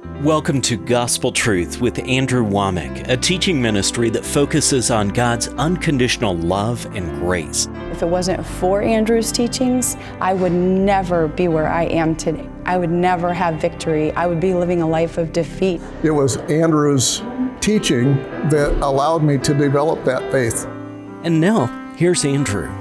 Welcome to Gospel Truth with Andrew Wommack, a teaching ministry that focuses on God's unconditional love and grace. If it wasn't for Andrew's teachings, I would never be where I am today. I would never have victory. I would be living a life of defeat. It was Andrew's teaching that allowed me to develop that faith. And now, here's Andrew.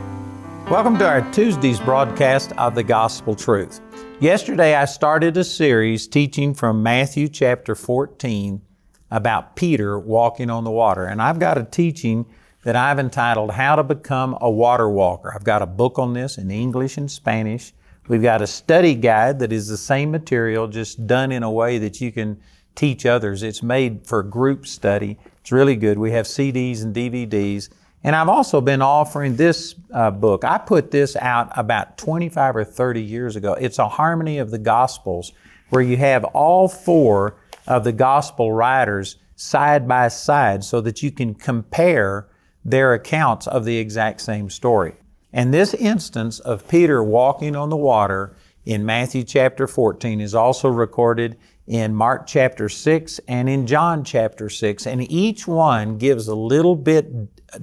Welcome to our Tuesday's broadcast of the Gospel Truth. Yesterday I started a series teaching from Matthew chapter 14 about Peter walking on the water. And I've got a teaching that I've entitled, How to Become a Water Walker. I've got a book on this in English and Spanish. We've got a study guide that is the same material, just done in a way that you can teach others. It's made for group study. It's really good. We have CDs and DVDs. And I've also been offering this book. I put this out about 25 or 30 years ago. It's a harmony of the Gospels where you have all four of the Gospel writers side by side so that you can compare their accounts of the exact same story. And this instance of Peter walking on the water in Matthew chapter 14 is also recorded in Mark chapter 6 and in John chapter 6. And each one gives a little bit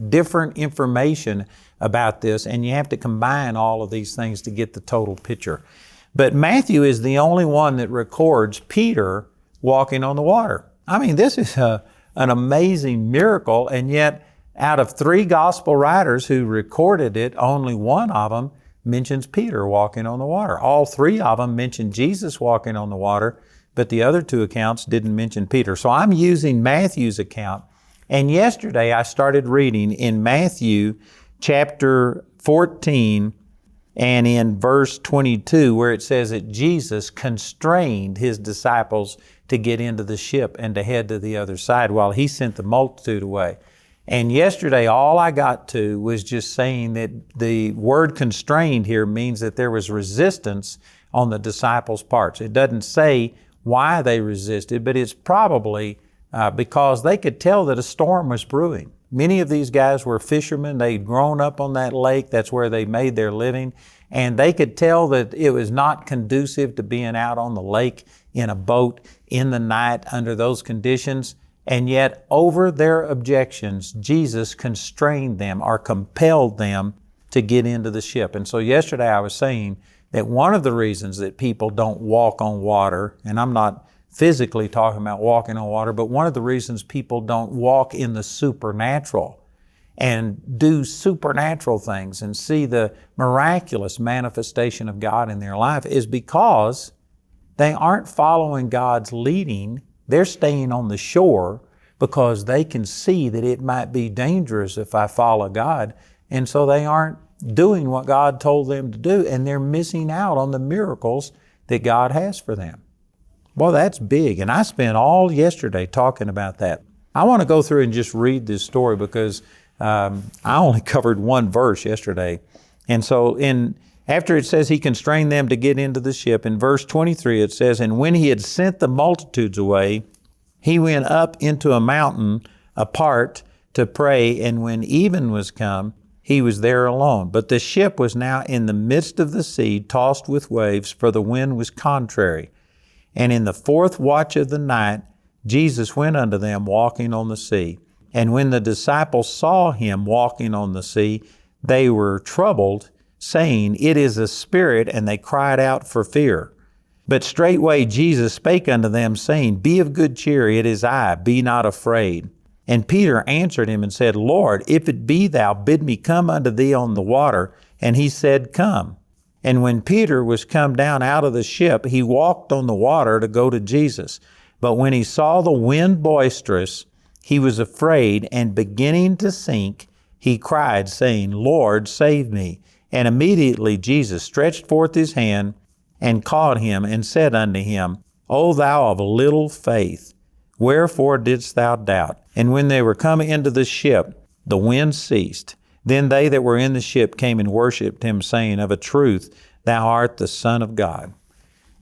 different information about this, and you have to combine all of these things to get the total picture. But Matthew is the only one that records Peter walking on the water. I mean, this is an amazing miracle, and yet out of three gospel writers who recorded it, only one of them mentions Peter walking on the water. All three of them mention Jesus walking on the water, but the other two accounts didn't mention Peter. So I'm using Matthew's account. And yesterday I started reading in Matthew chapter 14 and in verse 22 where it says that Jesus constrained His disciples to get into the ship and to head to the other side while He sent the multitude away. And yesterday all I got to was just saying that the word constrained here means that there was resistance on the disciples' parts. It doesn't say why they resisted, but it's probably because they could tell that a storm was brewing. Many of these guys were fishermen. They'd grown up on that lake. That's where they made their living. And they could tell that it was not conducive to being out on the lake in a boat in the night under those conditions. And yet, over their objections, Jesus constrained them or compelled them to get into the ship. And so yesterday I was saying that one of the reasons that people don't walk on water, and I'm not physically talking about walking on water, but one of the reasons people don't walk in the supernatural and do supernatural things and see the miraculous manifestation of God in their life is because they aren't following God's leading. They're staying on the shore because they can see that it might be dangerous if I follow God. And so they aren't doing what God told them to do, and they're missing out on the miracles that God has for them. Well, that's big, and I spent all yesterday talking about that. I want to go through and just read this story because I only covered one verse yesterday. And so after it says He constrained them to get into the ship, in verse 23 it says, And when He had sent the multitudes away, He went up into a mountain apart to pray, and when even was come, He was there alone. But the ship was now in the midst of the sea, tossed with waves, for the wind was contrary. And in the fourth watch of the night, Jesus went unto them walking on the sea. And when the disciples saw Him walking on the sea, they were troubled, saying, It is a spirit, and they cried out for fear. But straightway Jesus spake unto them, saying, Be of good cheer, it is I, be not afraid. And Peter answered Him and said, Lord, if it be Thou, bid me come unto Thee on the water. And He said, Come. And when Peter was come down out of the ship, he walked on the water to go to Jesus. But when he saw the wind boisterous, he was afraid, and beginning to sink, he cried, saying, Lord, save me. And immediately Jesus stretched forth His hand and caught him and said unto him, O thou of little faith, wherefore didst thou doubt? And when they were come into the ship, the wind ceased. Then they that were in the ship came and worshipped Him, saying, Of a truth, Thou art the Son of God.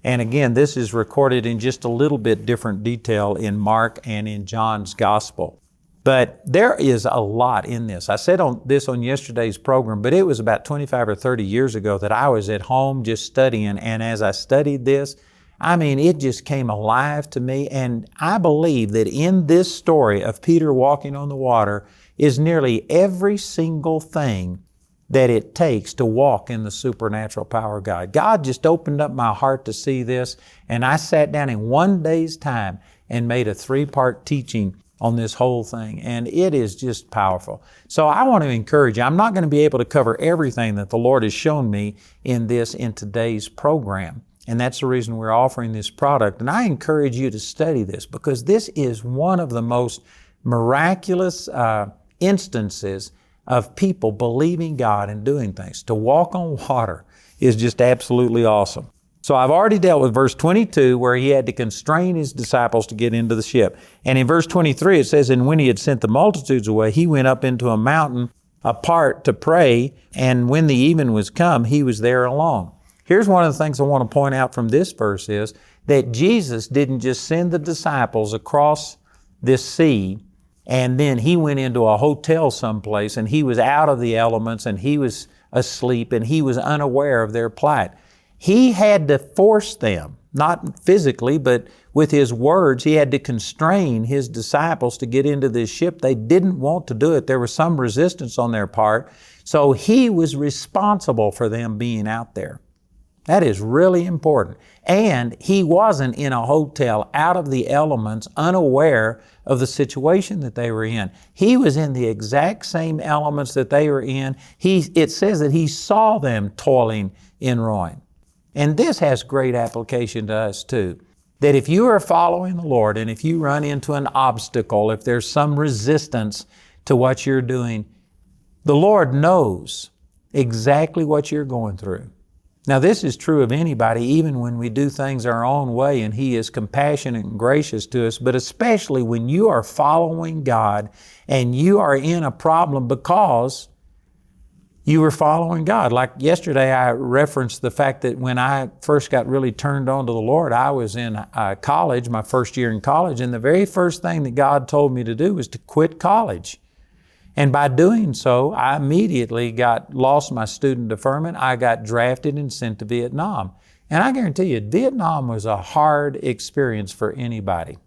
And again, this is recorded in just a little bit different detail in Mark and in John's Gospel. But there is a lot in this. I said this on yesterday's program, but it was about 25 or 30 years ago that I was at home just studying. And as I studied this, I mean, it just came alive to me. And I believe that in this story of Peter walking on the water is nearly every single thing that it takes to walk in the supernatural power of God. God just opened up my heart to see this, and I sat down in one day's time and made a 3-part teaching on this whole thing, and it is just powerful. So I want to encourage you. I'm not going to be able to cover everything that the Lord has shown me in today's program, and that's the reason we're offering this product. And I encourage you to study this, because this is one of the most miraculous instances of people believing God and doing things. To walk on water is just absolutely awesome. So I've already dealt with verse 22, where he had to constrain his disciples to get into the ship. And in verse 23 it says, "And when he had sent the multitudes away, he went up into a mountain apart to pray, and when the even was come, he was there alone." Here's one of the things I want to point out from this verse is that Jesus didn't just send the disciples across this sea and then he went into a hotel someplace and he was out of the elements and he was asleep and he was unaware of their plight. He had to force them, not physically, but with his words, he had to constrain his disciples to get into this ship. They didn't want to do it. There was some resistance on their part. So he was responsible for them being out there. That is really important. And he wasn't in a hotel out of the elements, unaware of the situation that they were in. He was in the exact same elements that they were in. It says that he saw them toiling in ruin. And this has great application to us too. That if you are following the Lord and if you run into an obstacle, if there's some resistance to what you're doing, the Lord knows exactly what you're going through. Now, this is true of anybody, even when we do things our own way, and He is compassionate and gracious to us, but especially when you are following God and you are in a problem because you were following God. Like yesterday, I referenced the fact that when I first got really turned on to the Lord, I was in college, my first year in college, and the very first thing that God told me to do was to quit college. And by doing so, I immediately lost my student deferment. I got drafted and sent to Vietnam. And I guarantee you, Vietnam was a hard experience for anybody.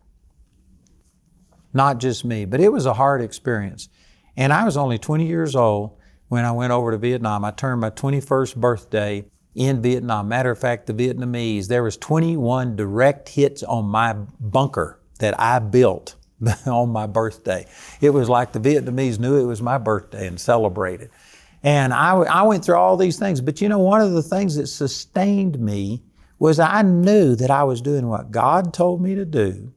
Not just me, but it was a hard experience. And I was only 20 years old when I went over to Vietnam. I turned my 21st birthday in Vietnam. Matter of fact, the Vietnamese, there was 21 direct hits on my bunker that I built on my birthday. It was like the Vietnamese knew it was my birthday and celebrated. And I went through all these things. But you know, one of the things that sustained me was I knew that I was doing what God told me to do.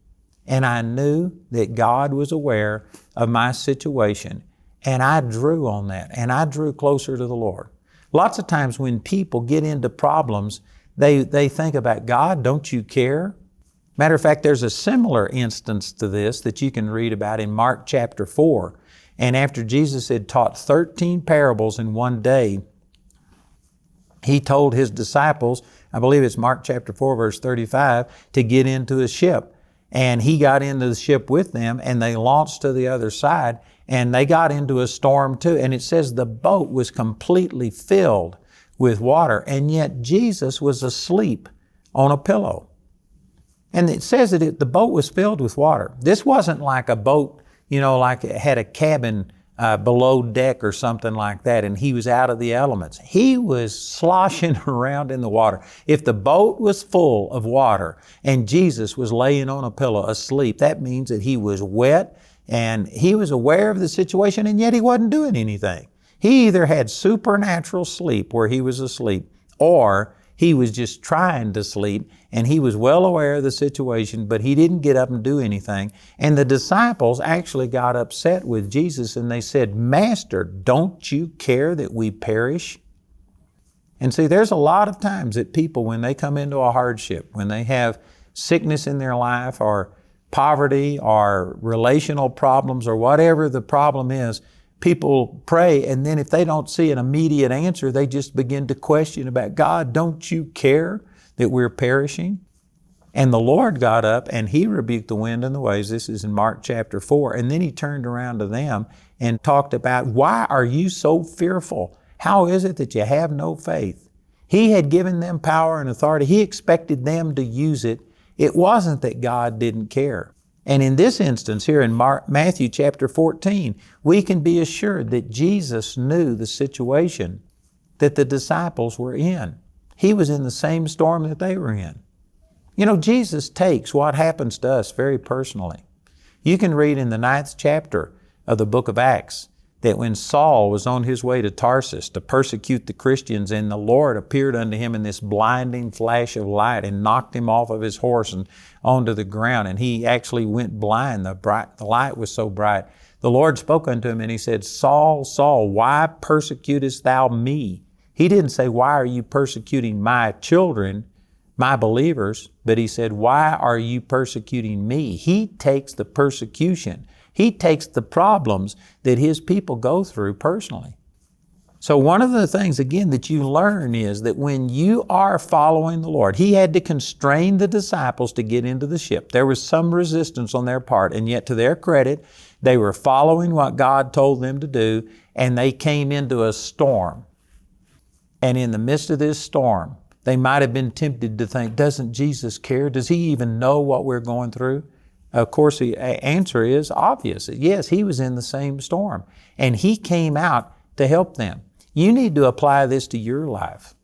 And I knew that God was aware of my situation. And I drew on that. And I drew closer to the Lord. Lots of times when people get into problems, they think about, God, don't you care? Matter of fact, there's a similar instance to this that you can read about in Mark chapter 4. And after Jesus had taught 13 parables in one day, He told His disciples, I believe it's Mark chapter 4, verse 35, to get into a ship. And He got into the ship with them, and they launched to the other side, and they got into a storm too. And it says the boat was completely filled with water, and yet Jesus was asleep on a pillow. And it says that the boat was filled with water. This wasn't like a boat, like it had a cabin below deck or something like that, and he was out of the elements. He was sloshing around in the water. If the boat was full of water and Jesus was laying on a pillow asleep, that means that he was wet and he was aware of the situation, and yet he wasn't doing anything. He either had supernatural sleep where he was asleep, or he was just trying to sleep, and he was well aware of the situation, but he didn't get up and do anything. And the disciples actually got upset with Jesus, and they said, Master, don't you care that we perish? And see, there's a lot of times that people, when they come into a hardship, when they have sickness in their life or poverty or relational problems or whatever the problem is, people pray, and then if they don't see an immediate answer, they just begin to question about, God, don't you care that we're perishing? And the Lord got up and He rebuked the wind and the waves. This is in Mark chapter 4. And then He turned around to them and talked about, why are you so fearful? How is it that you have no faith? He had given them power and authority. He expected them to use it. It wasn't that God didn't care. And in this instance here in Matthew chapter 14, we can be assured that Jesus knew the situation that the disciples were in. He was in the same storm that they were in. You know, Jesus takes what happens to us very personally. You can read in the 9th chapter of the book of Acts that when Saul was on his way to Tarsus to persecute the Christians, and the Lord appeared unto him in this blinding flash of light and knocked him off of his horse and onto the ground, and he actually went blind. The light was so bright. The Lord spoke unto him and He said, Saul, Saul, why persecutest thou me? He didn't say, why are you persecuting my children, my believers? But He said, why are you persecuting me? He takes the persecution. He takes the problems that His people go through personally. So one of the things, again, that you learn is that when you are following the Lord, He had to constrain the disciples to get into the ship. There was some resistance on their part, and yet to their credit, they were following what God told them to do, and they came into a storm. And in the midst of this storm, they might have been tempted to think, doesn't Jesus care? Does He even know what we're going through? Of course, the answer is obvious. Yes, He was in the same storm, and He came out to help them. You need to apply this to your life,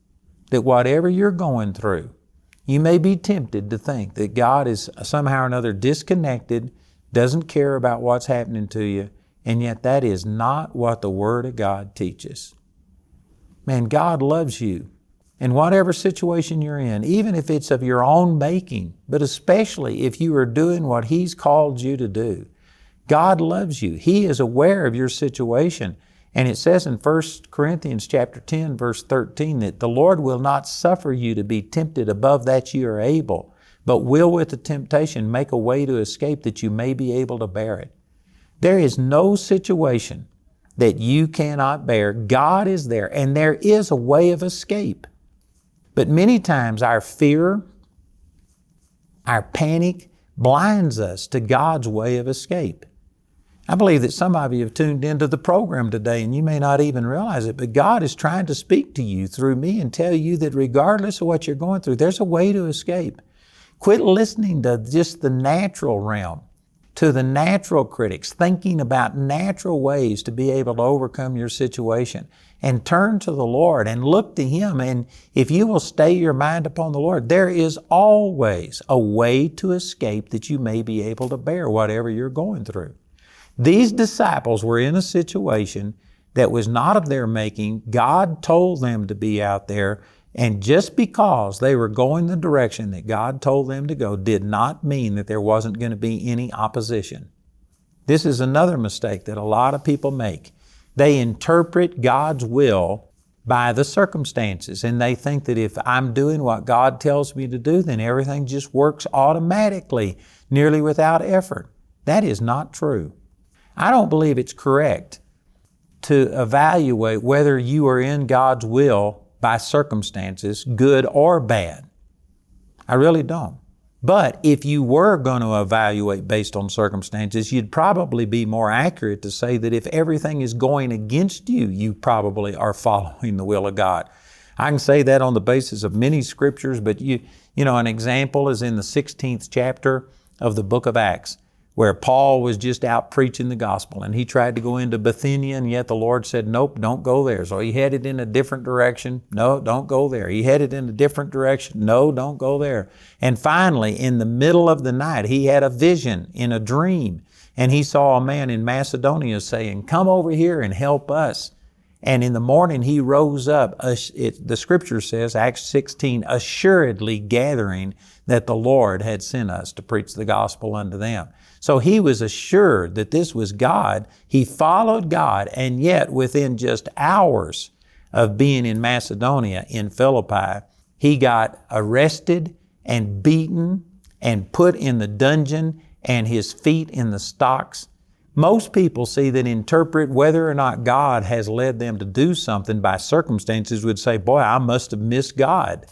that whatever you're going through, you may be tempted to think that God is somehow or another disconnected, doesn't care about what's happening to you, and yet that is not what the Word of God teaches. Man, God loves you. In whatever situation you're in, even if it's of your own making, but especially if you are doing what He's called you to do, God loves you. He is aware of your situation. And it says in 1 Corinthians chapter 10, verse 13, that the Lord will not suffer you to be tempted above that you are able, but will with the temptation make a way to escape that you may be able to bear it. There is no situation that you cannot bear. God is there, and there is a way of escape. But many times our fear, our panic blinds us to God's way of escape. I believe that some of you have tuned into the program today and you may not even realize it, but God is trying to speak to you through me and tell you that regardless of what you're going through, there's a way to escape. Quit listening to just the natural realm, to the natural critics, thinking about natural ways to be able to overcome your situation, and turn to the Lord and look to Him. And if you will stay your mind upon the Lord, there is always a way to escape that you may be able to bear whatever you're going through. These disciples were in a situation that was not of their making. God told them to be out there, and just because they were going the direction that God told them to go did not mean that there wasn't going to be any opposition. This is another mistake that a lot of people make. They interpret God's will by the circumstances, and they think that if I'm doing what God tells me to do, then everything just works automatically, nearly without effort. That is not true. I don't believe it's correct to evaluate whether you are in God's will by circumstances, good or bad. I really don't. But if you were going to evaluate based on circumstances, you'd probably be more accurate to say that if everything is going against you, you probably are following the will of God. I can say that on the basis of many scriptures, but an example is in the 16th chapter of the book of Acts, where Paul was just out preaching the gospel, and he tried to go into Bithynia, and yet the Lord said, nope, don't go there. So he headed in a different direction. No, don't go there. He headed in a different direction. No, don't go there. And finally, in the middle of the night, he had a vision in a dream, and he saw a man in Macedonia saying, come over here and help us. And in the morning he rose up, the scripture says, Acts 16, assuredly gathering that the Lord had sent us to preach the gospel unto them. So he was assured that this was God. He followed God, and yet within just hours of being in Macedonia, in Philippi, he got arrested and beaten and put in the dungeon and his feet in the stocks. Most people interpret whether or not God has led them to do something by circumstances would say, boy, I must have missed God.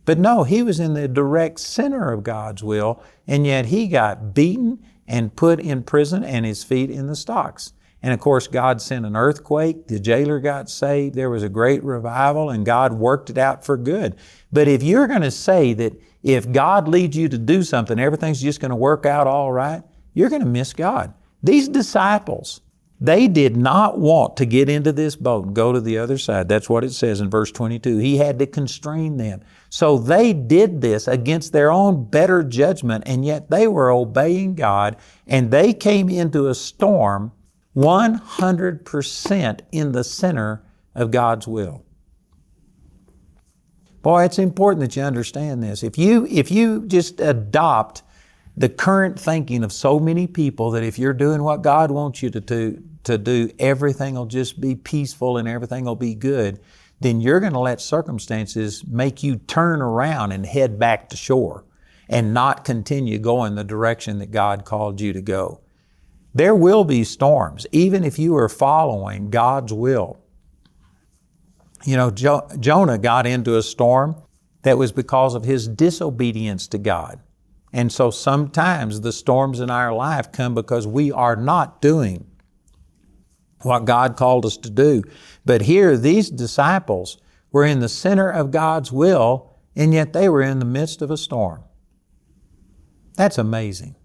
But no, he was in the direct center of God's will, and yet he got beaten and put in prison and his feet in the stocks. And of course, God sent an earthquake. The jailer got saved. There was a great revival, and God worked it out for good. But if you're going to say that if God leads you to do something, everything's just going to work out all right, you're going to miss God. These disciples, they did not want to get into this boat and go to the other side. That's what it says in verse 22. He had to constrain them. So they did this against their own better judgment, and yet they were obeying God, and they came into a storm 100% in the center of God's will. Boy, it's important that you understand this. If you just adopt the current thinking of so many people that if you're doing what God wants you to do, everything will just be peaceful and everything will be good, then you're going to let circumstances make you turn around and head back to shore and not continue going the direction that God called you to go. There will be storms, even if you are following God's will. You know, Jonah got into a storm that was because of his disobedience to God. And so sometimes the storms in our life come because we are not doing what God called us to do. But here, these disciples were in the center of God's will, and yet they were in the midst of a storm. That's amazing.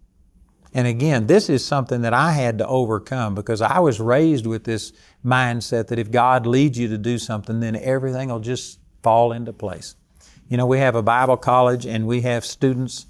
And again, this is something that I had to overcome because I was raised with this mindset that if God leads you to do something, then everything will just fall into place. You know, we have a Bible college and we have students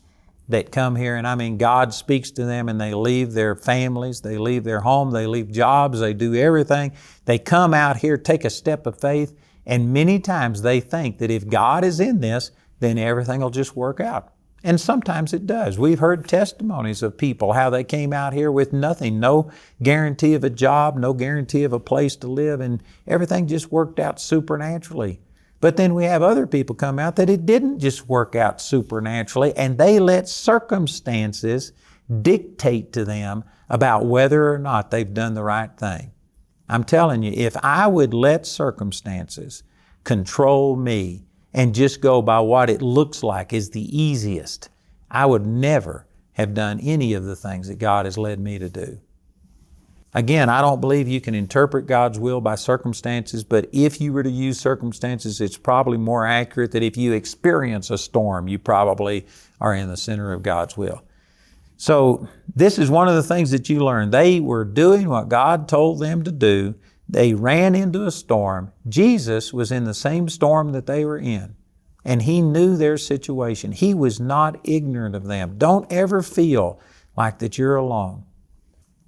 that come here, and I mean, God speaks to them and they leave their families, they leave their home, they leave jobs, they do everything. They come out here, take a step of faith, and many times they think that if God is in this, then everything will just work out. And sometimes it does. We've heard testimonies of people, how they came out here with nothing, no guarantee of a job, no guarantee of a place to live, and everything just worked out supernaturally. But then we have other people come out that it didn't just work out supernaturally, and they let circumstances dictate to them about whether or not they've done the right thing. I'm telling you, if I would let circumstances control me and just go by what it looks like is the easiest, I would never have done any of the things that God has led me to do. Again, I don't believe you can interpret God's will by circumstances, but if you were to use circumstances, it's probably more accurate that if you experience a storm, you probably are in the center of God's will. So this is one of the things that you learn. They were doing what God told them to do. They ran into a storm. Jesus was in the same storm that they were in, and He knew their situation. He was not ignorant of them. Don't ever feel like that you're alone.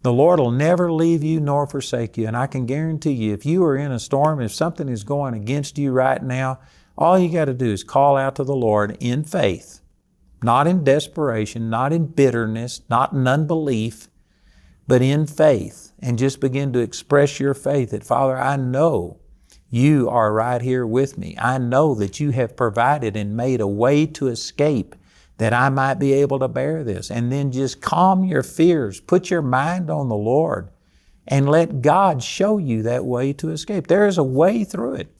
The Lord will never leave you nor forsake you, and I can guarantee you, if you are in a storm, if something is going against you right now, all you got to do is call out to the Lord in faith, not in desperation, not in bitterness, not in unbelief, but in faith, and just begin to express your faith that, Father, I know You are right here with me. I know that You have provided and made a way to escape that I might be able to bear this. And then just calm your fears. Put your mind on the Lord and let God show you that way to escape. There is a way through it.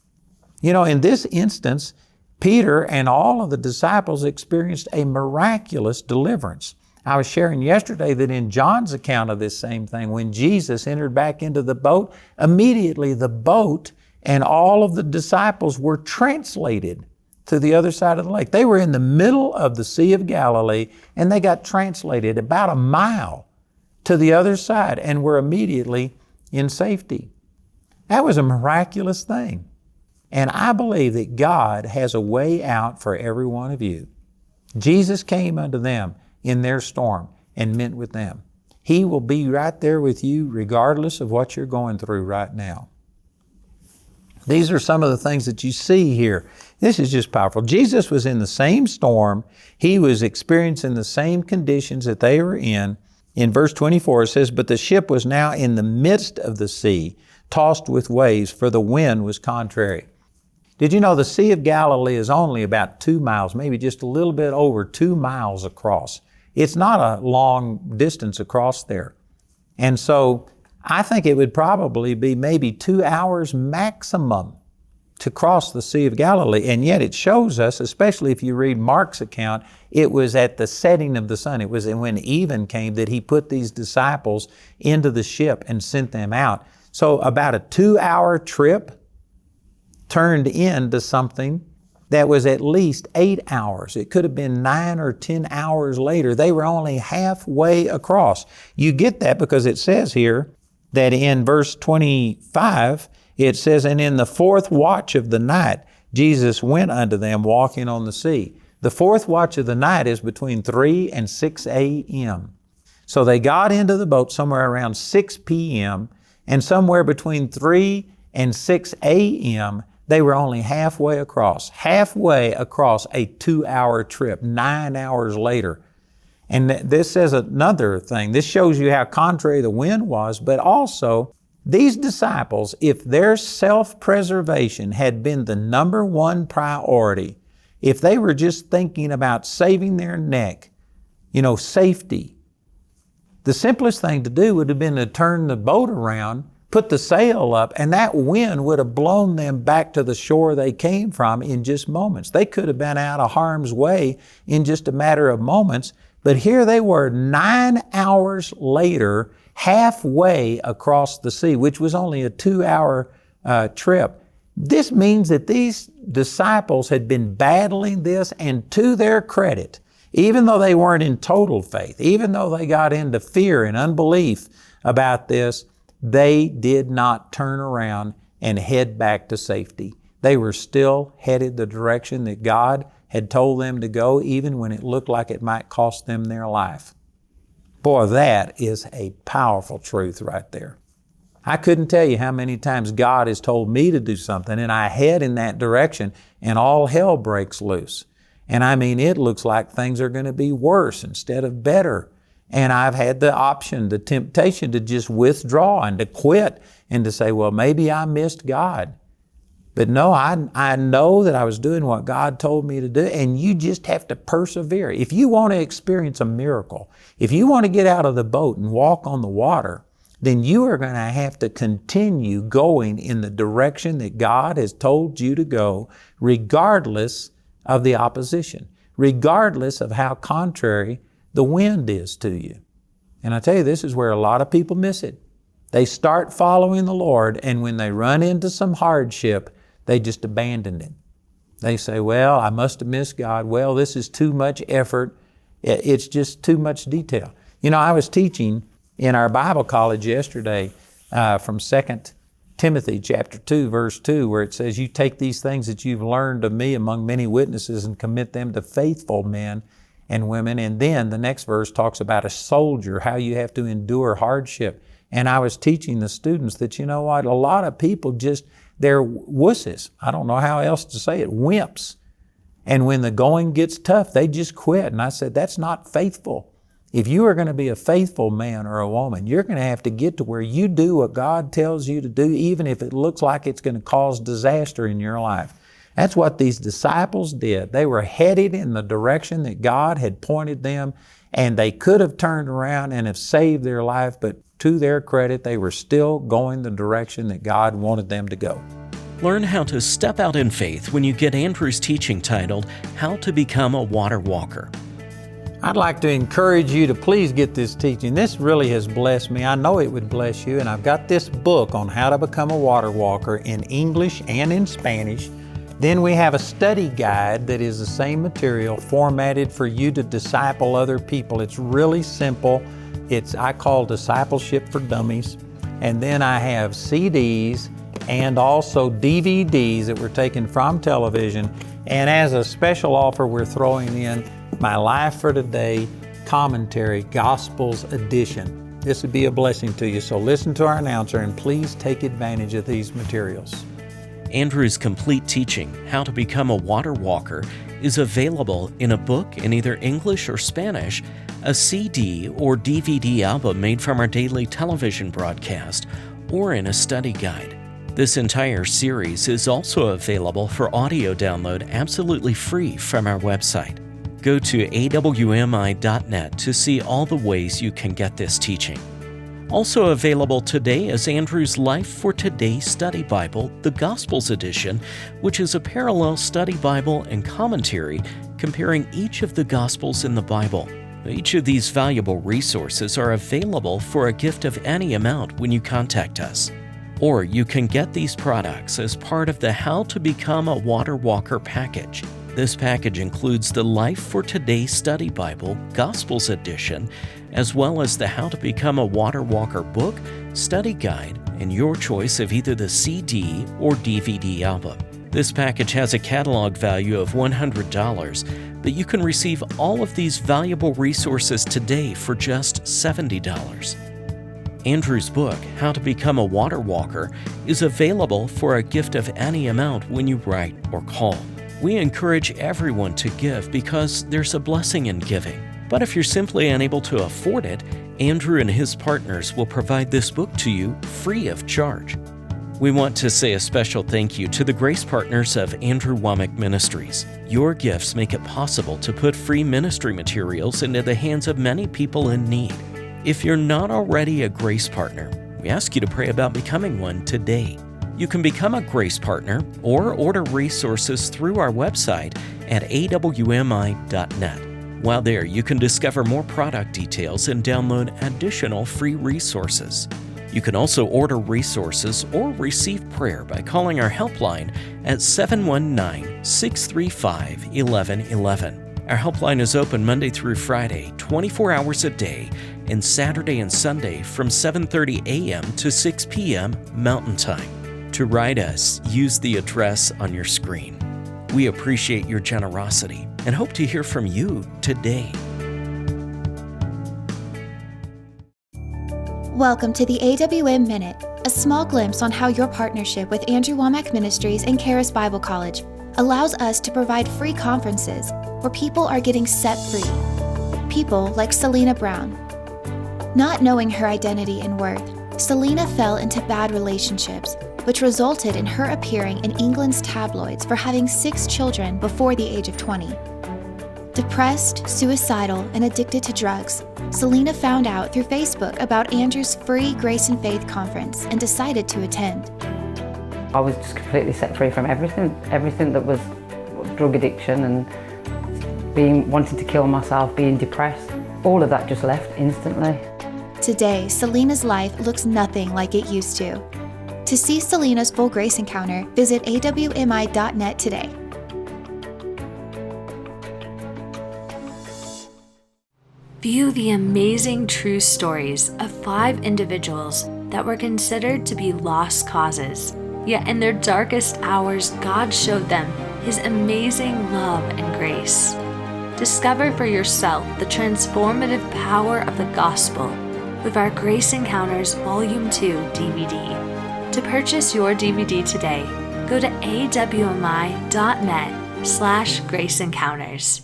You know, in this instance, Peter and all of the disciples experienced a miraculous deliverance. I was sharing yesterday that in John's account of this same thing, when Jesus entered back into the boat, immediately the boat and all of the disciples were translated to the other side of the lake. They were in the middle of the Sea of Galilee, and they got translated about a mile to the other side and were immediately in safety. That was a miraculous thing. And I believe that God has a way out for every one of you. Jesus came unto them in their storm and met with them. He will be right there with you regardless of what you're going through right now. These are some of the things that you see here. This is just powerful. Jesus was in the same storm. He was experiencing the same conditions that they were in. In verse 24 it says, "But the ship was now in the midst of the sea, tossed with waves, for the wind was contrary." Did you know the Sea of Galilee is only about 2 miles, maybe just a little bit over 2 miles across? It's not a long distance across there. And so I think it would probably be maybe 2 hours maximum to cross the Sea of Galilee. And yet it shows us, especially if you read Mark's account, it was at the setting of the sun. It was when even came that he put these disciples into the ship and sent them out. So about a 2-hour trip turned into something that was at least 8 hours. It could have been 9 or 10 hours later. They were only halfway across. You get that because it says here that in verse 25, it says, and in the 4th watch of the night, Jesus went unto them walking on the sea. The 4th watch of the night is between 3 and 6 a.m. So they got into the boat somewhere around 6 p.m. and somewhere between 3 and 6 a.m., they were only halfway across a 2-hour trip, 9 hours later. And this says another thing. This shows you how contrary the wind was, but also these disciples, if their self-preservation had been the number one priority, if they were just thinking about saving their neck, safety, the simplest thing to do would have been to turn the boat around, put the sail up, and that wind would have blown them back to the shore they came from in just moments. They could have been out of harm's way in just a matter of moments, but here they were 9 hours later, halfway across the sea, which was only a 2-hour trip. This means that these disciples had been battling this, and to their credit, even though they weren't in total faith, even though they got into fear and unbelief about this, they did not turn around and head back to safety. They were still headed the direction that God had told them to go, even when it looked like it might cost them their life. Boy, that is a powerful truth right there. I couldn't tell you how many times God has told me to do something and I head in that direction and all hell breaks loose. And I mean, it looks like things are going to be worse instead of better. And I've had the option, the temptation to just withdraw and to quit and to say, well, maybe I missed God. But no, I know that I was doing what God told me to do, and you just have to persevere. If you want to experience a miracle, if you want to get out of the boat and walk on the water, then you are going to have to continue going in the direction that God has told you to go, regardless of the opposition, regardless of how contrary the wind is to you. And I tell you, this is where a lot of people miss it. They start following the Lord, and when they run into some hardship, they just abandon it. They say, well, I must have missed God. Well, this is too much effort. It's just too much detail. I was teaching in our Bible college yesterday from 2 Timothy chapter 2, verse 2, where it says, you take these things that you've learned of me among many witnesses and commit them to faithful men and women. And then the next verse talks about a soldier, how you have to endure hardship. And I was teaching the students that, a lot of people they're wusses. I don't know how else to say it, wimps. And when the going gets tough, they just quit. And I said, that's not faithful. If you are going to be a faithful man or a woman, you're going to have to get to where you do what God tells you to do, even if it looks like it's going to cause disaster in your life. That's what these disciples did. They were headed in the direction that God had pointed them, and they could have turned around and have saved their life, but to their credit, they were still going the direction that God wanted them to go. Learn how to step out in faith when you get Andrew's teaching titled, How to Become a Water Walker. I'd like to encourage you to please get this teaching. This really has blessed me. I know it would bless you, and I've got this book on how to become a water walker in English and in Spanish. Then we have a study guide that is the same material formatted for you to disciple other people. It's really simple. I call Discipleship for Dummies. And then I have CDs and also DVDs that were taken from television. And as a special offer, we're throwing in my Life for Today Commentary, Gospels Edition. This would be a blessing to you. So listen to our announcer and please take advantage of these materials. Andrew's complete teaching, How to Become a Water Walker, is available in a book in either English or Spanish, a CD or DVD album made from our daily television broadcast, or in a study guide. This entire series is also available for audio download absolutely free from our website. Go to awmi.net to see all the ways you can get this teaching. Also available today is Andrew's Life for Today Study Bible, the Gospels Edition, which is a parallel study Bible and commentary comparing each of the Gospels in the Bible. Each of these valuable resources are available for a gift of any amount when you contact us. Or you can get these products as part of the How to Become a Water Walker package. This package includes the Life for Today Study Bible, Gospels Edition, as well as the How to Become a Water Walker book, study guide, and your choice of either the CD or DVD album. This package has a catalog value of $100, but you can receive all of these valuable resources today for just $70. Andrew's book, How to Become a Water Walker, is available for a gift of any amount when you write or call. We encourage everyone to give because there's a blessing in giving. But if you're simply unable to afford it, Andrew and his partners will provide this book to you free of charge. We want to say a special thank you to the grace partners of Andrew Wommack Ministries. Your gifts make it possible to put free ministry materials into the hands of many people in need. If you're not already a grace partner, we ask you to pray about becoming one today. You can become a grace partner or order resources through our website at awmi.net. While there, you can discover more product details and download additional free resources. You can also order resources or receive prayer by calling our helpline at 719-635-1111. Our helpline is open Monday through Friday, 24 hours a day, and Saturday and Sunday from 7:30 a.m. to 6 p.m. Mountain Time. To write us, use the address on your screen. We appreciate your generosity and hope to hear from you today. Welcome to the AWM Minute, a small glimpse on how your partnership with Andrew Wommack Ministries and Charis Bible College allows us to provide free conferences where people are getting set free. People like Selena Brown. Not knowing her identity and worth, Selena fell into bad relationships, which resulted in her appearing in England's tabloids for having 6 children before the age of 20. Depressed, suicidal, and addicted to drugs, Selena found out through Facebook about Andrew's free Grace and Faith conference and decided to attend. I was just completely set free from everything that was drug addiction and wanting to kill myself, being depressed. All of that just left instantly. Today, Selena's life looks nothing like it used to. To see Selena's full grace encounter, visit awmi.net today. View the amazing true stories of 5 individuals that were considered to be lost causes. Yet in their darkest hours, God showed them His amazing love and grace. Discover for yourself the transformative power of the gospel with our Grace Encounters Volume 2 DVD. To purchase your DVD today, go to awmi.net/graceencounters.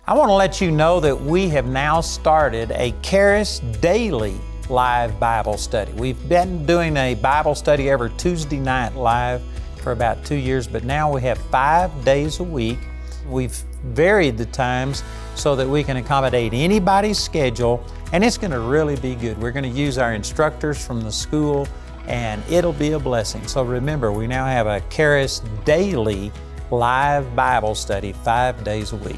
I want to let you know that we have now started a Charis Daily live Bible study. We've been doing a Bible study every Tuesday night live for about 2 years, but now we have 5 days a week. We've varied the times so that we can accommodate anybody's schedule, and it's going to really be good. We're going to use our instructors from the school, and it'll be a blessing. So remember, we now have a Charis Daily live Bible study 5 days a week.